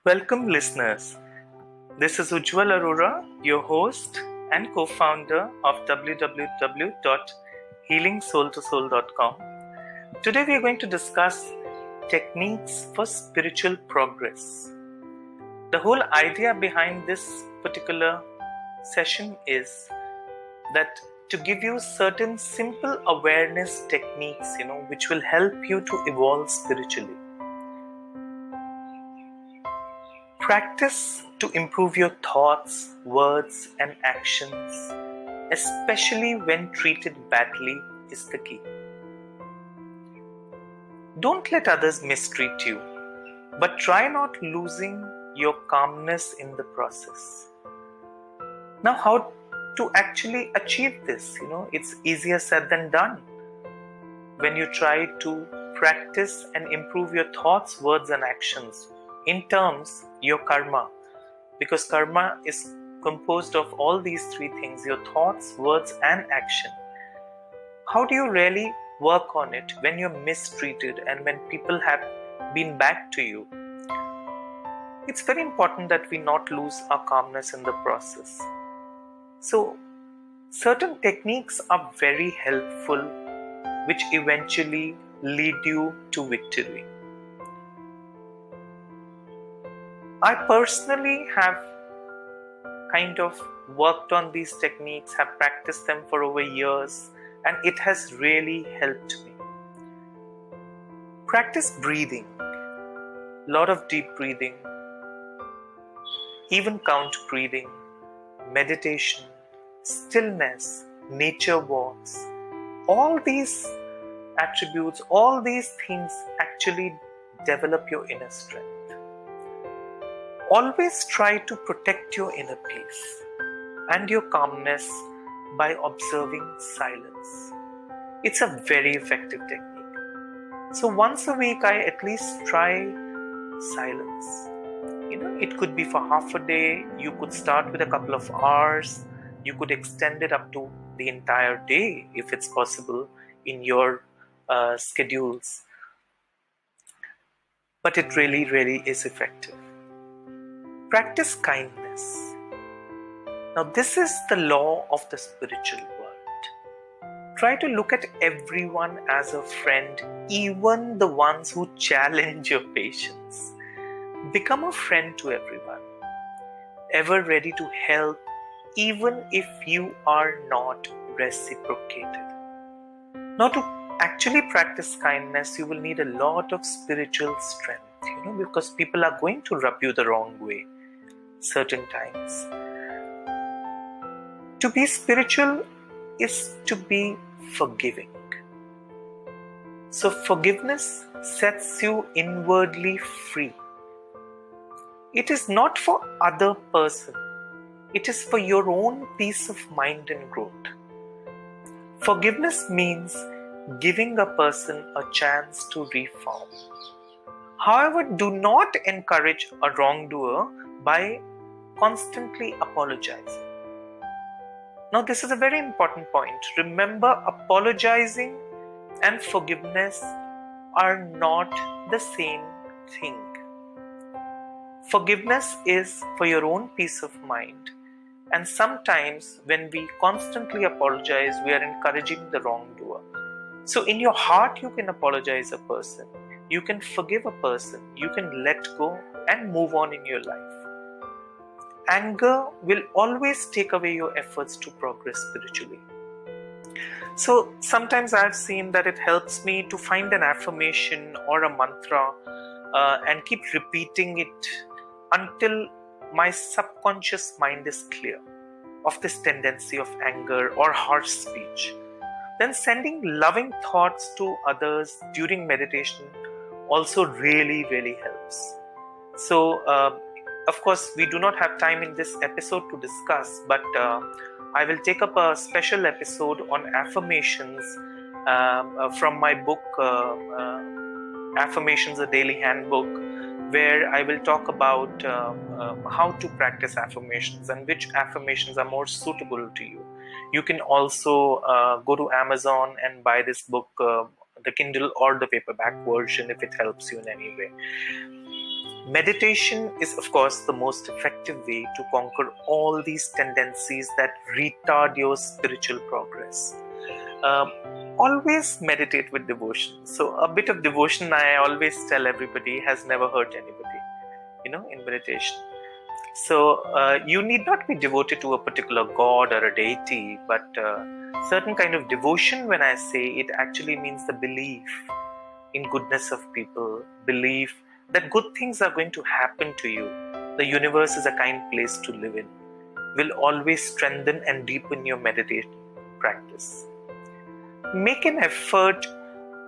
Welcome, listeners. This is Ujjwal Arora, your host and co-founder of www.healingsoultosoul.com. Today, we are going to discuss techniques for spiritual progress. The whole idea behind this particular session is that to give you certain simple awareness techniques, which will help you to evolve spiritually. Practice to improve your thoughts, words, and actions, especially when treated badly, is the key. Don't let others mistreat you, but try not losing your calmness in the process. Now, how to actually achieve this? It's easier said than done. When you try to practice and improve your thoughts, words, and actions, in terms, your karma, because karma is composed of all these three things: your thoughts, words, and action. How do you really work on it when you're mistreated and when people have been bad to you? It's very important that we not lose our calmness in the process. So, certain techniques are very helpful, which eventually lead you to victory. I personally have kind of worked on these techniques, have practiced them for over years, and it has really helped me. Practice breathing, a lot of deep breathing, even count breathing, meditation, stillness, nature walks. All these attributes, all these things actually develop your inner strength. Always try to protect your inner peace and your calmness by observing silence. It's a very effective technique. So once a week, I at least try silence. It could be for half a day. You could start with a couple of hours. You could extend it up to the entire day if it's possible in your schedules. But it really, really is effective. Practice kindness. Now, this is the law of the spiritual world. Try to look at everyone as a friend, even the ones who challenge your patience. Become a friend to everyone. Ever ready to help, even if you are not reciprocated. Now, to actually practice kindness, you will need a lot of spiritual strength, because people are going to rub you the wrong way certain times. To be spiritual is to be forgiving. So forgiveness sets you inwardly free. It is not for other person. It is for your own peace of mind and growth. Forgiveness means giving a person a chance to reform. However, do not encourage a wrongdoer by constantly apologizing. Now, this is a very important point. Remember, apologizing and forgiveness are not the same thing. Forgiveness is for your own peace of mind. And sometimes when we constantly apologize, we are encouraging the wrongdoer. So in your heart, you can apologize a person. You can forgive a person. You can let go and move on in your life. Anger will always take away your efforts to progress spiritually. So sometimes I've seen that it helps me to find an affirmation or a mantra and keep repeating it until my subconscious mind is clear of this tendency of anger or harsh speech. Then sending loving thoughts to others during meditation also really, really helps. So, of course, we do not have time in this episode to discuss, but I will take up a special episode on affirmations from my book, Affirmations, a Daily Handbook, where I will talk about how to practice affirmations and which affirmations are more suitable to you. You can also go to Amazon and buy this book, the Kindle or the paperback version, if it helps you in any way. Meditation is, of course, the most effective way to conquer all these tendencies that retard your spiritual progress. Always meditate with devotion. So a bit of devotion, I always tell everybody, has never hurt anybody, in meditation. So you need not be devoted to a particular god or a deity, but certain kind of devotion, when I say it, actually means the belief in goodness of people, belief that good things are going to happen to you. The universe is a kind place to live in, will always strengthen and deepen your meditation practice. Make an effort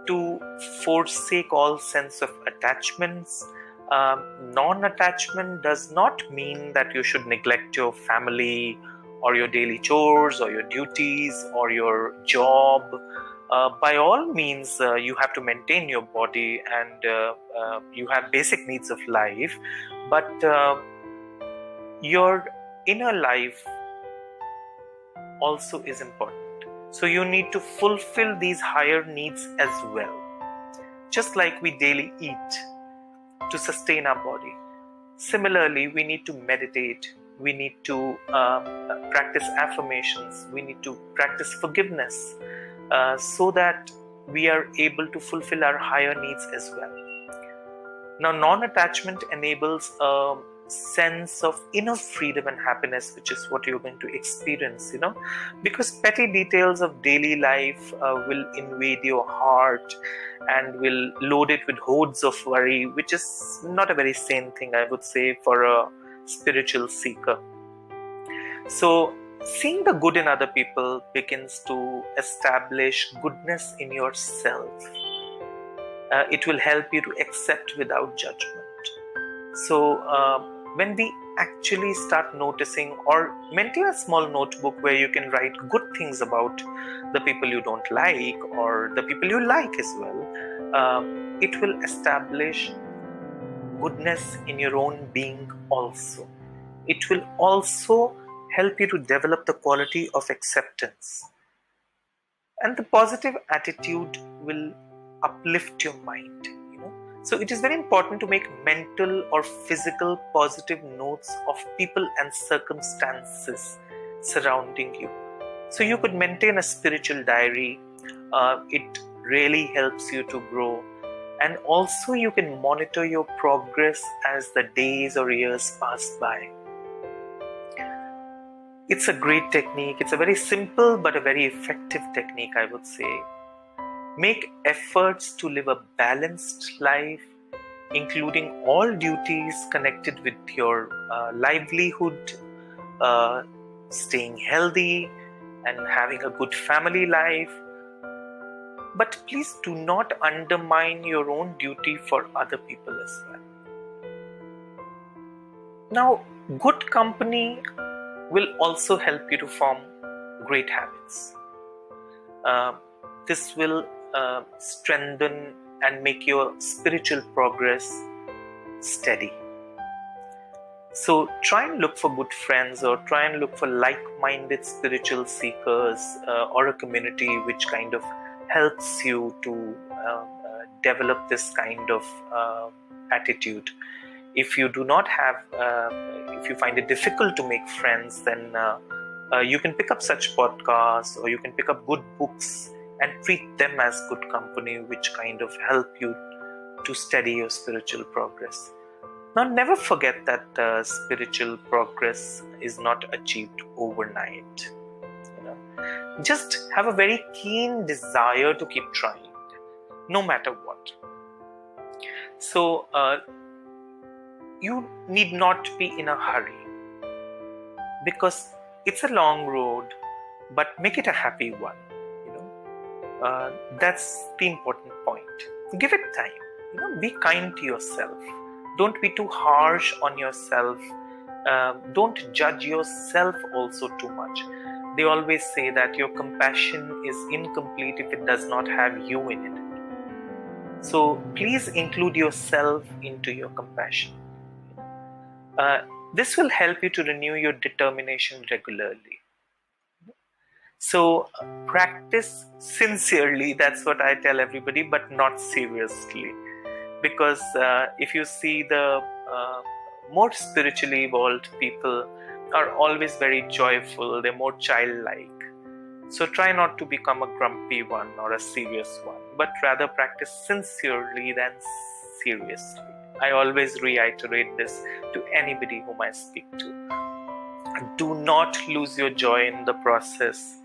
to forsake all sense of attachments. Non-attachment does not mean that you should neglect your family or your daily chores or your duties or your job. By all means, you have to maintain your body and you have basic needs of life, but your inner life also is important. So you need to fulfill these higher needs as well. Just like we daily eat to sustain our body, similarly, we need to meditate, we need to practice affirmations, we need to practice forgiveness, so that we are able to fulfill our higher needs as well. Now, non-attachment enables a sense of inner freedom and happiness, which is what you're going to experience, because petty details of daily life will invade your heart and will load it with hordes of worry, which is not a very sane thing, I would say, for a spiritual seeker. So, seeing the good in other people begins to establish goodness in yourself. It will help you to accept without judgment. So when we actually start noticing, or maintain a small notebook where you can write good things about the people you don't like or the people you like as well, it will establish goodness in your own being also. It will also help you to develop the quality of acceptance. And the positive attitude will uplift your mind. So it is very important to make mental or physical positive notes of people and circumstances surrounding you. So you could maintain a spiritual diary. It really helps you to grow. And also you can monitor your progress as the days or years pass by. It's a great technique. It's a very simple but a very effective technique, I would say. Make efforts to live a balanced life, including all duties connected with your livelihood, staying healthy, and having a good family life. But please do not undermine your own duty for other people as well. Now, good company will also help you to form great habits. This will strengthen and make your spiritual progress steady. So try and look for good friends, or try and look for like-minded spiritual seekers, or a community which kind of helps you to develop this kind of attitude. If you do not have, if you find it difficult to make friends, then you can pick up such podcasts, or you can pick up good books and treat them as good company, which kind of help you to steady your spiritual progress. Now, never forget that spiritual progress is not achieved overnight. Just have a very keen desire to keep trying, no matter what. So, you need not be in a hurry, because it's a long road, but make it a happy one. That's the important point. Give it time. Be kind to yourself. Don't be too harsh on yourself. Don't judge yourself also too much. They always say that your compassion is incomplete if it does not have you in it. So please include yourself into your compassion. This will help you to renew your determination regularly. So practice sincerely, that's what I tell everybody, but not seriously. Because if you see the more spiritually evolved people are always very joyful, they're more childlike. So try not to become a grumpy one or a serious one, but rather practice sincerely than seriously. I always reiterate this to anybody whom I speak to. Do not lose your joy in the process,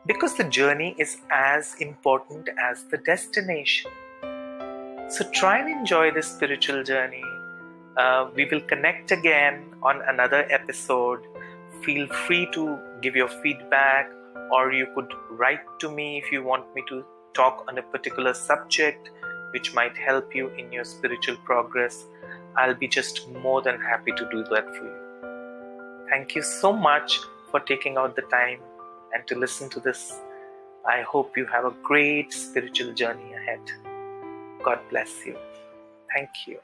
because the journey is as important as the destination. So try and enjoy this spiritual journey. We will connect again on another episode. Feel free to give your feedback, or you could write to me if you want me to talk on a particular subject which might help you in your spiritual progress. I'll be just more than happy to do that for you. Thank you so much for taking out the time and to listen to this. I hope you have a great spiritual journey ahead. God bless you. Thank you.